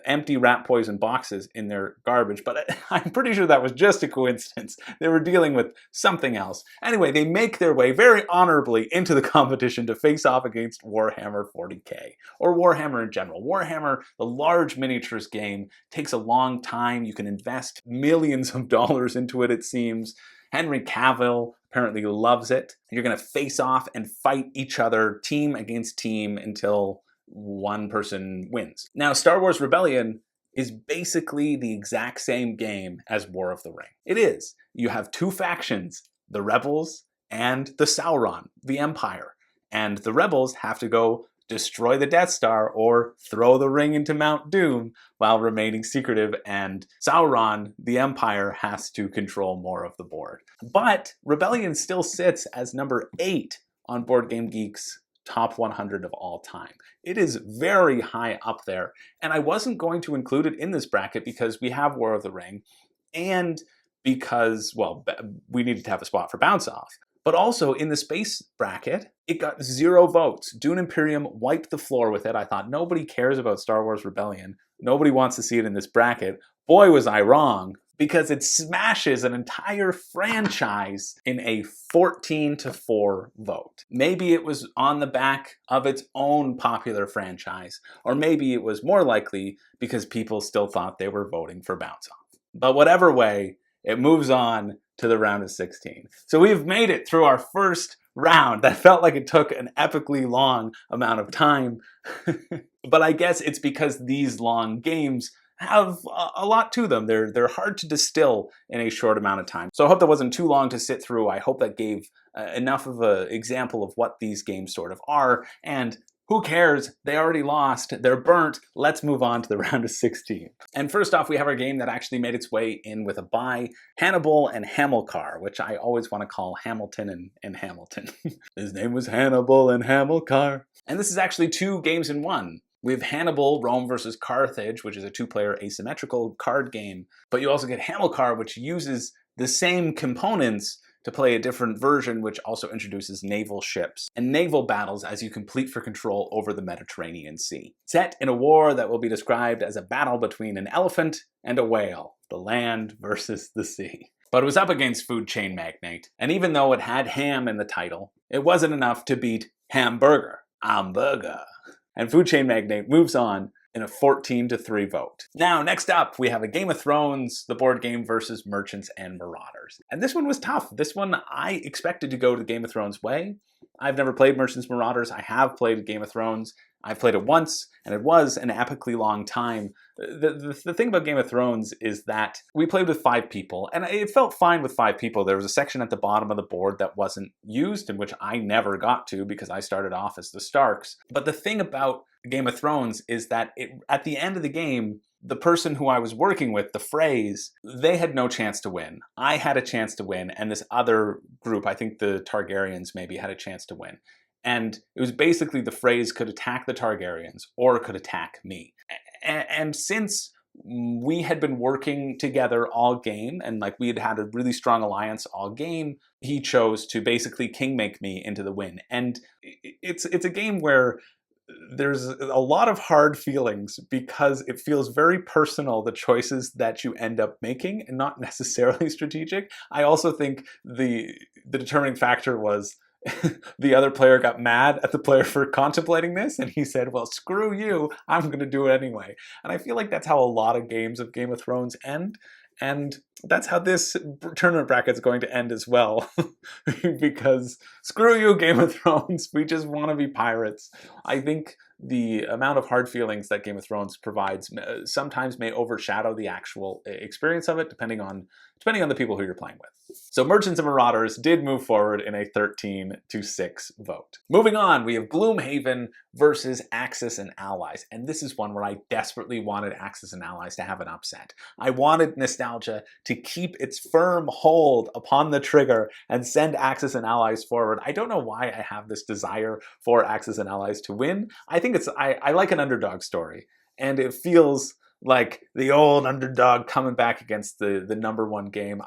empty rat poison boxes in their garbage, but I'm pretty sure that was just a coincidence. They were dealing with something else. Anyway, they make their way very honorably into the competition to face off against Warhammer 40k, or Warhammer in general. Warhammer, the large miniatures game, takes a long time. You can invest millions of dollars into it, it seems. Henry Cavill apparently loves it. You're going to face off and fight each other, team against team, until one person wins. Now, Star Wars Rebellion is basically the exact same game as War of the Ring. It is. You have two factions, the Rebels and the Sauron, the Empire. And the Rebels have to go destroy the Death Star or throw the ring into Mount Doom while remaining secretive, and Sauron, the Empire, has to control more of the board. But Rebellion still sits as number 8 on Board Game Geek's top 100 of all time. It is very high up there, and I wasn't going to include it in this bracket because we have War of the Ring, and because, well, we needed to have a spot for Bounce Off. But also, in the space bracket, it got 0 votes. Dune Imperium wiped the floor with it. I thought, nobody cares about Star Wars Rebellion. Nobody wants to see it in this bracket. Boy, was I wrong, because it smashes an entire franchise in a 14-4 vote. Maybe it was on the back of its own popular franchise, or maybe it was more likely because people still thought they were voting for Bounce Off. But whatever way, it moves on to the round of 16. So we've made it through our first round. That felt like it took an epically long amount of time. But I guess it's because these long games have a lot to them. They're hard to distill in a short amount of time. So I hope that wasn't too long to sit through. I hope that gave enough of an example of what these games sort of are. And who cares? They already lost. They're burnt. Let's move on to the round of 16. And first off, we have our game that actually made its way in with a bye, Hannibal and Hamilcar, which I always want to call Hamilton and Hamilton. His name was Hannibal and Hamilcar. And this is actually 2 games in 1. We have Hannibal, Rome versus Carthage, which is a 2-player asymmetrical card game. But you also get Hamilcar, which uses the same components to play a different version, which also introduces naval ships and naval battles as you compete for control over the Mediterranean Sea. Set in a war that will be described as a battle between an elephant and a whale, the land versus the sea. But it was up against Food Chain Magnate, and even though it had ham in the title, it wasn't enough to beat Hamburger. Hamburger. And Food Chain Magnate moves on in a 14-3 vote. Now, next up, we have a Game of Thrones, the board game, versus Merchants and Marauders. And this one was tough. This one I expected to go the Game of Thrones way. I've never played Merchants Marauders. I have played Game of Thrones. I've played it once, and it was an epically long time. The thing about Game of Thrones is that we played with 5 people, and it felt fine with 5 people. There was a section at the bottom of the board that wasn't used, and which I never got to because I started off as the Starks. But the thing about Game of Thrones is that at the end of the game, the person who I was working with, the Freys, they had no chance to win. I had a chance to win, and this other group, I think the Targaryens maybe, had a chance to win. And it was basically the Freys could attack the Targaryens or could attack me. And since we had been working together all game and like we had had a really strong alliance all game, he chose to basically kingmake me into the win. And it's a game where there's a lot of hard feelings because it feels very personal, the choices that you end up making, and not necessarily strategic. I also think the determining factor was the other player got mad at the player for contemplating this, and he said, well, screw you, I'm going to do it anyway. And I feel like that's how a lot of games of Game of Thrones end. And that's how this tournament bracket is going to end as well. Because screw you, Game of Thrones, we just want to be pirates. I think the amount of hard feelings that Game of Thrones provides sometimes may overshadow the actual experience of it, depending on the people who you're playing with. So Merchants and Marauders did move forward in a 13-6 vote. Moving on, we have Gloomhaven versus Axis and Allies. And this is one where I desperately wanted Axis and Allies to have an upset. I wanted nostalgia to keep its firm hold upon the trigger and send Axis and Allies forward. I don't know why I have this desire for Axis and Allies to win. I think I like an underdog story, and it feels like the old underdog coming back against the number 1 game.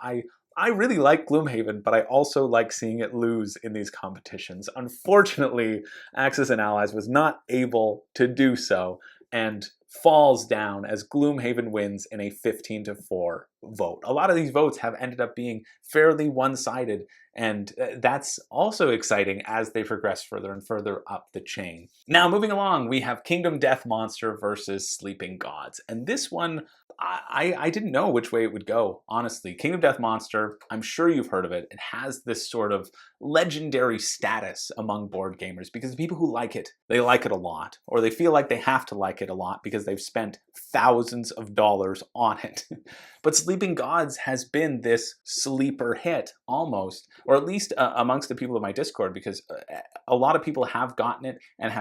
I really like Gloomhaven, but I also like seeing it lose in these competitions. Unfortunately, Axis and Allies was not able to do so, and falls down as Gloomhaven wins in a 15-4 vote. A lot of these votes have ended up being fairly one-sided, and that's also exciting as they progress further and further up the chain. Now, moving along, we have Kingdom Death Monster versus Sleeping Gods. And this one, I didn't know which way it would go, honestly. Kingdom Death Monster, I'm sure you've heard of it. It has this sort of legendary status among board gamers because the people who like it, they like it a lot, or they feel like they have to like it a lot because they've spent thousands of dollars on it. But Sleeping Gods has been this sleeper hit, almost, or at least amongst the people of my Discord, because a lot of people have gotten it and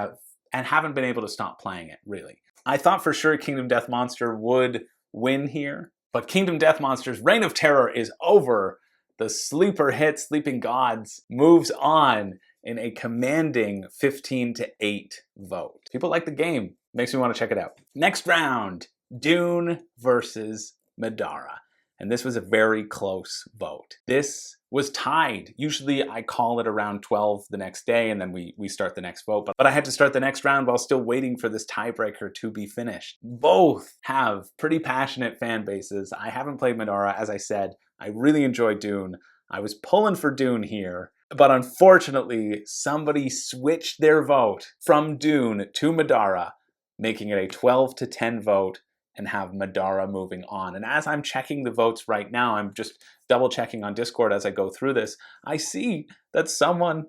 haven't been able to stop playing it, really. I thought for sure Kingdom Death Monster would win here, but Kingdom Death Monster's reign of terror is over. The sleeper hit Sleeping Gods moves on in a commanding 15-8 vote. People like the game. Makes me want to check it out. Next round, Dune versus Middara. And this was a very close vote. This was tied. Usually I call it around 12 the next day and then we start the next vote. But I had to start the next round while still waiting for this tiebreaker to be finished. Both have pretty passionate fan bases. I haven't played Middara, as I said. I really enjoy Dune. I was pulling for Dune here. But unfortunately, somebody switched their vote from Dune to Middara, making it a 12-10 vote, and have Middara moving on. And as I'm checking the votes right now, I'm just double checking on Discord as I go through this, I see that someone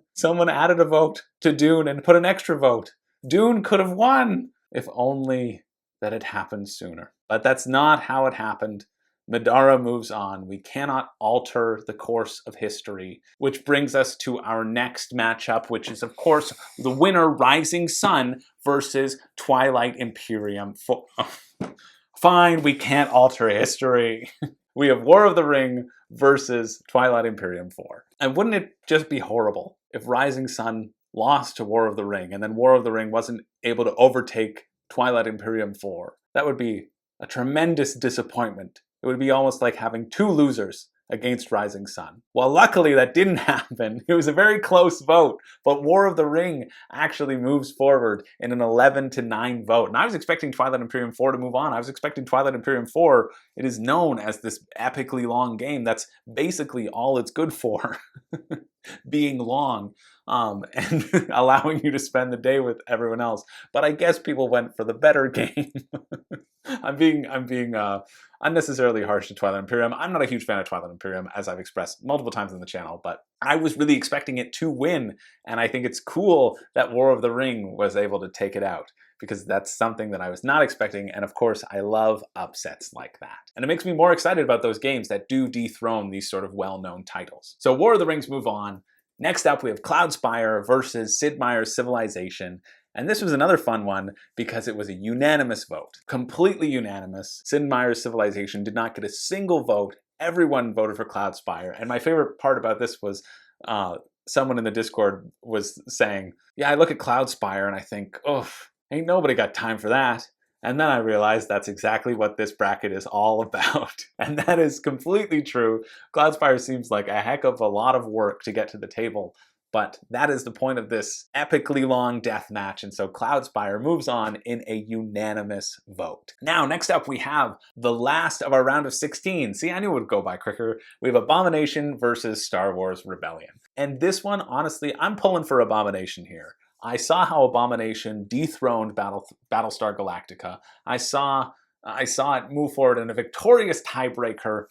added a vote to Dune and put an extra vote. Dune could have won, if only that had happened sooner. But that's not how it happened. Middara moves on. We cannot alter the course of history, which brings us to our next matchup, which is, of course, the winner, Rising Sun versus Twilight Imperium. Fine, we can't alter history. We have War of the Ring versus Twilight Imperium 4. And wouldn't it just be horrible if Rising Sun lost to War of the Ring and then War of the Ring wasn't able to overtake Twilight Imperium 4? That would be a tremendous disappointment. It would be almost like having two losers against Rising Sun. Well, luckily that didn't happen. It was a very close vote, but War of the Ring actually moves forward in an 11-9 vote. And I was expecting Twilight Imperium 4 to move on. I was expecting Twilight Imperium 4, it is known as this epically long game. That's basically all it's good for, being long. And allowing you to spend the day with everyone else. But I guess people went for the better game. I'm being unnecessarily harsh to Twilight Imperium. I'm not a huge fan of Twilight Imperium, as I've expressed multiple times on the channel, but I was really expecting it to win, and I think it's cool that War of the Ring was able to take it out, because that's something that I was not expecting, and of course, I love upsets like that. And it makes me more excited about those games that do dethrone these sort of well-known titles. So War of the Rings move on. Next up, we have Cloudspire versus Sid Meier's Civilization. And this was another fun one because it was a unanimous vote. Completely unanimous. Sid Meier's Civilization did not get a single vote. Everyone voted for Cloudspire. And my favorite part about this was someone in the Discord was saying, yeah, I look at Cloudspire and I think, oh, ain't nobody got time for that. And then I realized that's exactly what this bracket is all about. And that is completely true. Cloudspire seems like a heck of a lot of work to get to the table, but that is the point of this epically long death match. And so Cloudspire moves on in a unanimous vote. Now, next up, we have the last of our round of 16. See, I knew it would go by quicker. We have Abomination versus Star Wars Rebellion. And this one, honestly, I'm pulling for Abomination here. I saw how Abomination dethroned Battlestar Galactica. I saw it move forward in a victorious tiebreaker.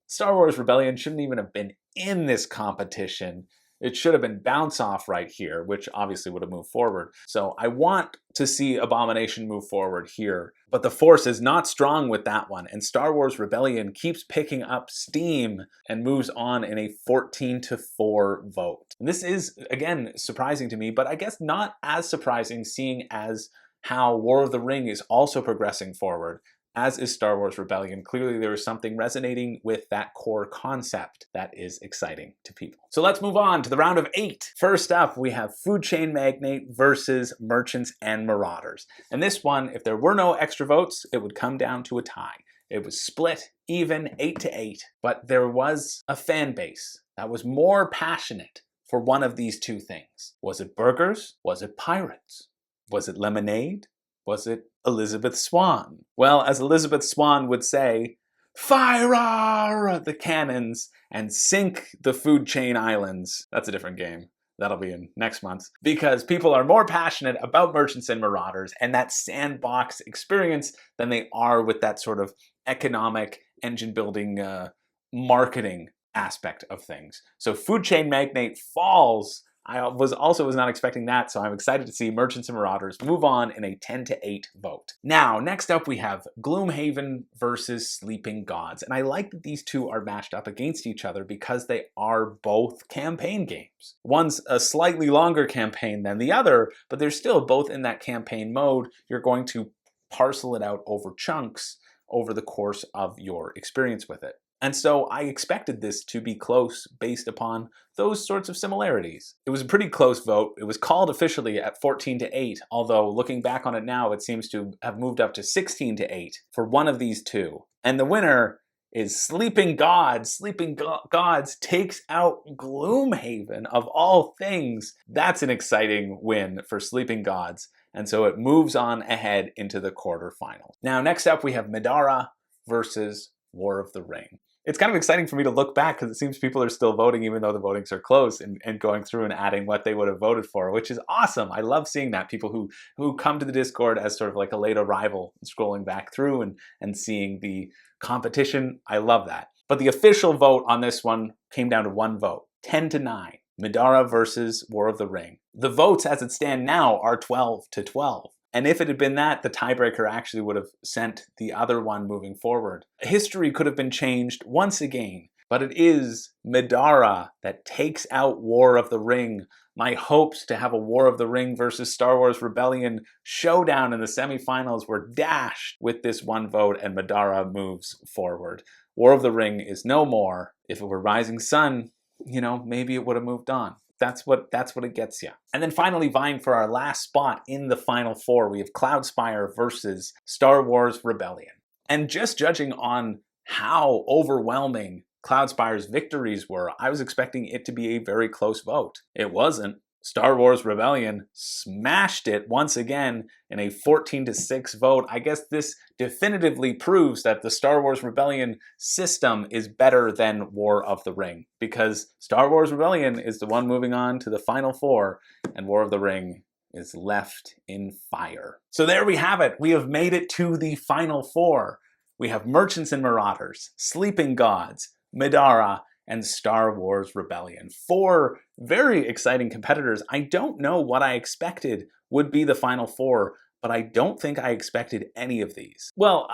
Star Wars Rebellion shouldn't even have been in this competition. It should have been bounce off right here, which obviously would have moved forward. So I want to see Abomination move forward here, but the force is not strong with that one. And Star Wars Rebellion keeps picking up steam and moves on in a 14-4 vote. And this is, again, surprising to me, but I guess not as surprising seeing as how War of the Ring is also progressing forward, as is Star Wars Rebellion. Clearly there is something resonating with that core concept that is exciting to people. So let's move on to the round of 8. First up, we have Food Chain Magnate versus Merchants and Marauders. And this one, if there were no extra votes, it would come down to a tie. It was split even 8-8, but there was a fan base that was more passionate for one of these two things. Was it burgers? Was it pirates? Was it lemonade? Was it Elizabeth Swann? Well, as Elizabeth Swann would say, fire the cannons and sink the food chain islands. That's a different game. That'll be in next month. Because people are more passionate about Merchants and Marauders and that sandbox experience than they are with that sort of economic engine building marketing aspect of things. So Food Chain Magnate falls. I was not expecting that, so I'm excited to see Merchants and Marauders move on in a 10-8 vote. Now, next up we have Gloomhaven versus Sleeping Gods. And I like that these two are matched up against each other because they are both campaign games. One's a slightly longer campaign than the other, but they're still both in that campaign mode. You're going to parcel it out over chunks over the course of your experience with it. And so I expected this to be close based upon those sorts of similarities. It was a pretty close vote. It was called officially at 14-8, although looking back on it now, it seems to have moved up to 16-8 for one of these two. And the winner is Sleeping Gods. Sleeping Gods takes out Gloomhaven, of all things. That's an exciting win for Sleeping Gods. And so it moves on ahead into the quarterfinals. Now, next up, we have Middara versus War of the Ring. It's kind of exciting for me to look back because it seems people are still voting even though the votings are close and going through and adding what they would have voted for, which is awesome. I love seeing that. People who come to the Discord as sort of like a late arrival, scrolling back through and seeing the competition. I love that. But the official vote on this one came down to one vote, 10-9. Middara versus War of the Ring. The votes as it stand now are 12-12. And if it had been that, the tiebreaker actually would have sent the other one moving forward. History could have been changed once again, but it is Middara that takes out War of the Ring. My hopes to have a War of the Ring versus Star Wars Rebellion showdown in the semifinals were dashed with this one vote, and Middara moves forward. War of the Ring is no more. If it were Rising Sun, maybe it would have moved on. That's what it gets you. And then finally, vying for our last spot in the final four, we have Cloudspire versus Star Wars Rebellion. And just judging on how overwhelming Cloudspire's victories were, I was expecting it to be a very close vote. It wasn't. Star Wars Rebellion smashed it once again in a 14-6 vote. I guess this definitively proves that the Star Wars Rebellion system is better than War of the Ring, because Star Wars Rebellion is the one moving on to the final four, and War of the Ring is left in fire. So there we have it. We have made it to the final four. We have Merchants and Marauders, Sleeping Gods, Middara, and Star Wars Rebellion. Four very exciting competitors. I don't know what I expected would be the final four, but I don't think I expected any of these. Well,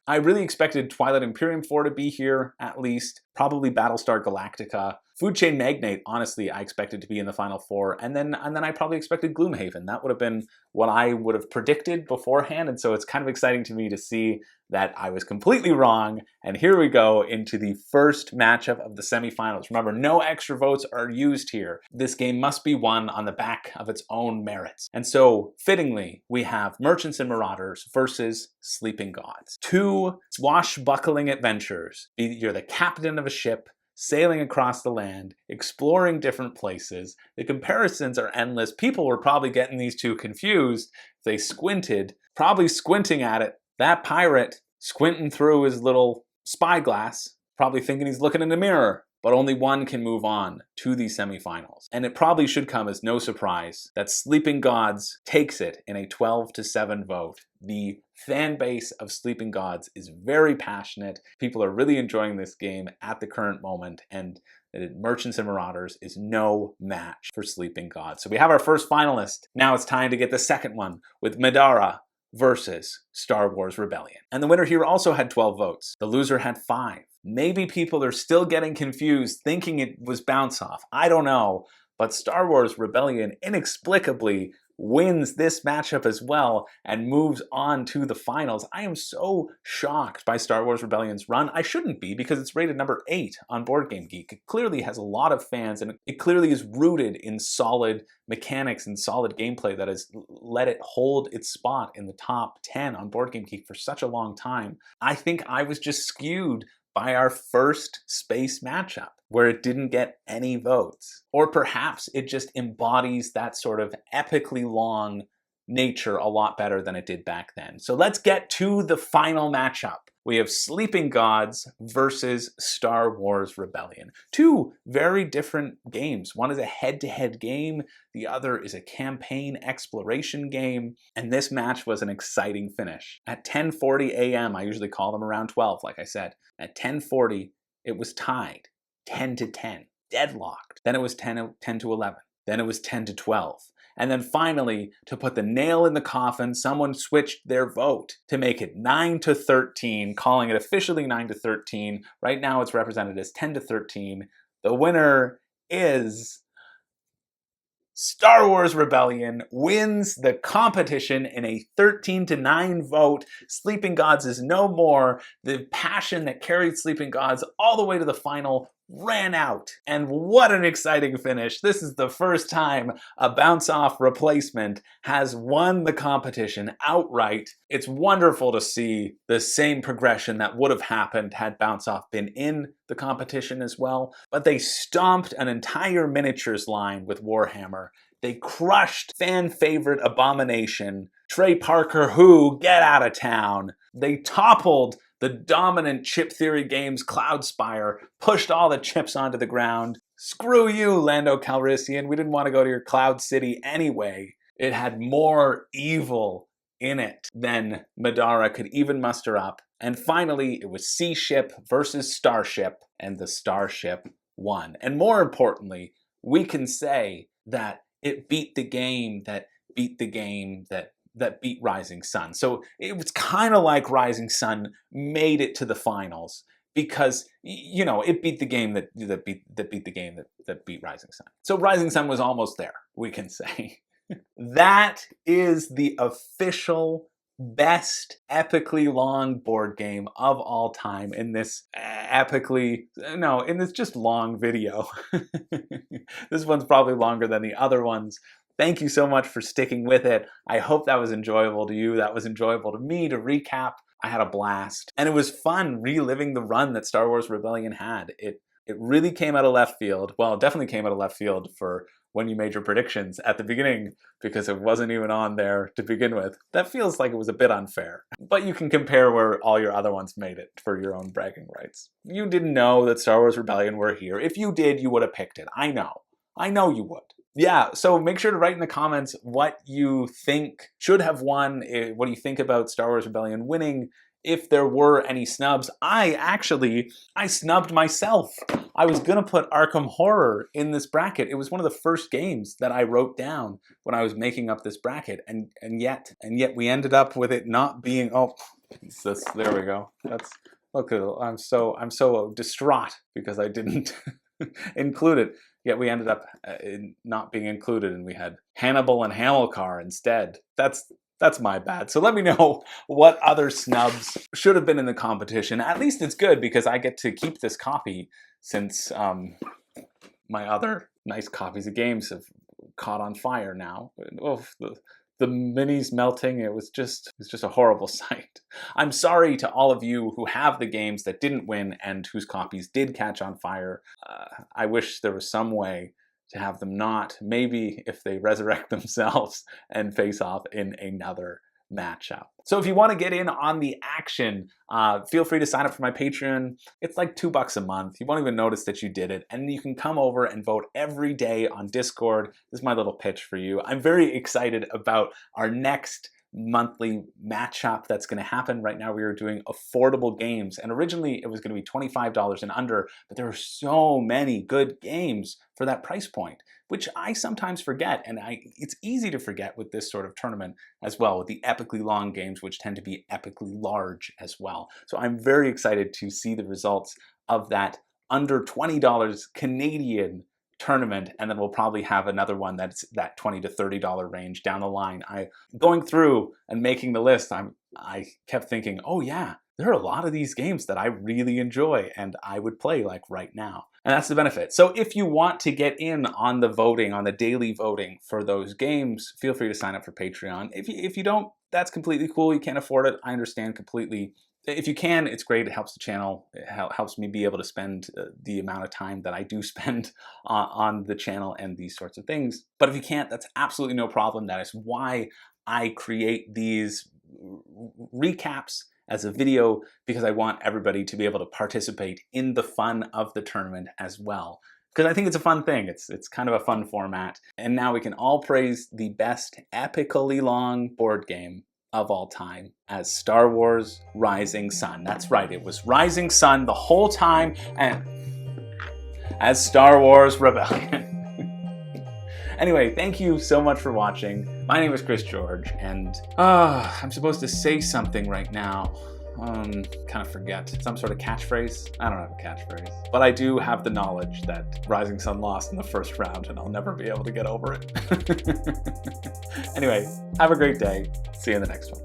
I really expected Twilight Imperium 4 to be here, at least. Probably Battlestart Galactica. Food Chain Magnate, honestly, I expected to be in the final four. And then I probably expected Gloomhaven. That would have been what I would have predicted beforehand. And so it's kind of exciting to me to see that I was completely wrong. And here we go into the first matchup of the semifinals. Remember, no extra votes are used here. This game must be won on the back of its own merits. And so, fittingly, we have Merchants and Marauders versus Sleeping Gods. Two swashbuckling adventures. You're the captain of a ship, sailing across the land, exploring different places. The comparisons are endless. People were probably getting these two confused. They squinted, probably squinting at it. That pirate squinting through his little spyglass, probably thinking he's looking in the mirror. But only one can move on to the semifinals. And it probably should come as no surprise that Sleeping Gods takes it in a 12-7 vote. The fan base of Sleeping Gods is very passionate. People are really enjoying this game at the current moment, and Merchants and Marauders is no match for Sleeping Gods. So we have our first finalist. Now it's time to get the second one with Middara versus Star Wars Rebellion. And the winner here also had 12 votes. The loser had 5. Maybe people are still getting confused, thinking it was bounce off. I don't know. But Star Wars Rebellion inexplicably wins this matchup as well and moves on to the finals. I am so shocked by Star Wars Rebellion's run. I shouldn't be, because it's rated number 8 on BoardGameGeek. It clearly has a lot of fans, and it clearly is rooted in solid mechanics and solid gameplay that has let it hold its spot in the top 10 on BoardGameGeek for such a long time. I think I was just skewed by our first space matchup, where it didn't get any votes. Or perhaps it just embodies that sort of epically long nature a lot better than it did back then. So let's get to the final matchup. We have Sleeping Gods versus Star Wars Rebellion. Two very different games. One is a head-to-head game, the other is a campaign exploration game, and this match was an exciting finish. At 10:40 a.m., I usually call them around 12, like I said. At 10:40, it was tied, 10-10, deadlocked. Then it was 10-11. Then it was 10-12. And then finally, to put the nail in the coffin, someone switched their vote to make it 9-13, calling it officially 9-13. Right now it's represented as 10-13. The winner is Star Wars Rebellion, wins the competition in a 13-9 vote. Sleeping Gods is no more. The passion that carried Sleeping Gods all the way to the final ran out. And what an exciting finish. This is the first time a bounce-off replacement has won the competition outright. It's wonderful to see the same progression that would have happened had bounce-off been in the competition as well. But they stomped an entire miniatures line with Warhammer. They crushed fan favorite Abomination. Trey Parker, who, get out of town. They toppled the dominant chip theory games Cloudspire, pushed all the chips onto the ground. Screw you, Lando Calrissian. We didn't want to go to your Cloud City anyway. It had more evil in it than Middara could even muster up. And finally, it was Sea Ship versus Starship, and the Starship won. And more importantly, we can say that it beat the game that beat the game that beat Rising Sun. So it was kind of like Rising Sun made it to the finals because, you know, it beat the game that beat the game that beat Rising Sun. So Rising Sun was almost there, we can say. That is the official best epically long board game of all time in this in this just long video. This one's probably longer than the other ones. Thank you so much for sticking with it. I hope that was enjoyable to you. That was enjoyable to me to recap. I had a blast. And it was fun reliving the run that Star Wars Rebellion had. It really came out of left field. Well, it definitely came out of left field for when you made your predictions at the beginning, because it wasn't even on there to begin with. That feels like it was a bit unfair. But you can compare where all your other ones made it for your own bragging rights. You didn't know that Star Wars Rebellion were here. If you did, you would have picked it. I know. I know you would. Yeah, so make sure to write in the comments what you think should have won, what do you think about Star Wars Rebellion winning, if there were any snubs. I snubbed myself. I was gonna put Arkham Horror in this bracket. It was one of the first games that I wrote down when I was making up this bracket, and yet we ended up with it not being, there we go. Look, I'm so distraught because I didn't include it. Yet we ended up not being included, and we had Hannibal and Hamilcar instead. That's my bad. So let me know what other snubs should have been in the competition. At least it's good because I get to keep this copy since my other nice copies of games have caught on fire now. Oh, the minis melting, it was just a horrible sight. I'm sorry to all of you who have the games that didn't win and whose copies did catch on fire. I wish there was some way to have them not. Maybe if they resurrect themselves and face off in another matchup. So if you want to get in on the action, feel free to sign up for my Patreon. It's like $2 a month. You won't even notice that you did it. And you can come over and vote every day on Discord. This is my little pitch for you. I'm very excited about our next monthly matchup that's going to happen. Right now we are doing affordable games, and originally it was going to be $25 and under, but there are so many good games for that price point, which I sometimes forget, and it's easy to forget with this sort of tournament as well, with the epically long games, which tend to be epically large as well. So I'm very excited to see the results of that under $20 Canadian tournament, and then we'll probably have another one that's that $20 to $30 range down the line. Going through and making the list, I kept thinking, oh yeah, there are a lot of these games that I really enjoy and I would play like right now. And that's the benefit. So if you want to get in on the voting, on the daily voting for those games, feel free to sign up for Patreon. If you don't, that's completely cool. You can't afford it. I understand completely. If you can, it's great. It helps the channel. It helps me be able to spend the amount of time that I do spend on the channel and these sorts of things. But if you can't, that's absolutely no problem. That is why I create these recaps as a video because I want everybody to be able to participate in the fun of the tournament as well. Because I think it's a fun thing. It's kind of a fun format. And now we can all praise the best epically long board game of all time as Star Wars Rising Sun. That's right, it was Rising Sun the whole time, and as Star Wars Rebellion. Anyway, thank you so much for watching. My name is Chris George, and I'm supposed to say something right now. Kind of forget. Some sort of catchphrase? I don't have a catchphrase. But I do have the knowledge that Rising Sun lost in the first round, and I'll never be able to get over it. Anyway, have a great day. See you in the next one.